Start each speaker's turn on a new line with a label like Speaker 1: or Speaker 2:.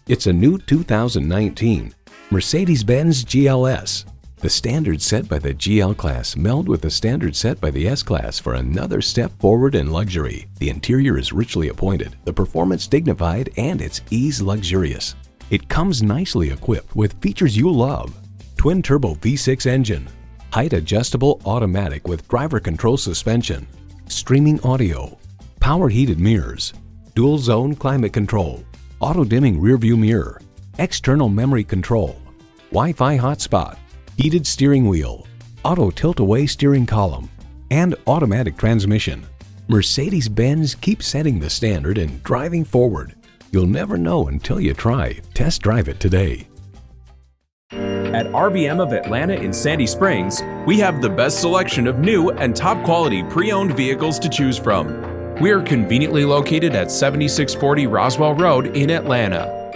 Speaker 1: It's a new 2019 Mercedes-Benz GLS. The standards set by the GL class meld with the standards set by the S class for another step forward in luxury. The interior is richly appointed, the performance dignified, and its ease luxurious. It comes nicely equipped with features you love: twin-turbo V6 engine, height-adjustable automatic with driver control suspension, streaming audio, power heated mirrors, dual-zone climate control, auto-dimming rearview mirror, external memory control, Wi-Fi hotspot, heated steering wheel, auto tilt-away steering column, and automatic transmission. Mercedes-Benz keeps setting the standard and driving forward. You'll never know until you try. Test drive it today.
Speaker 2: At RBM of Atlanta in Sandy Springs, we have the best selection of new and top-quality pre-owned vehicles to choose from. We are conveniently located at 7640 Roswell Road in Atlanta.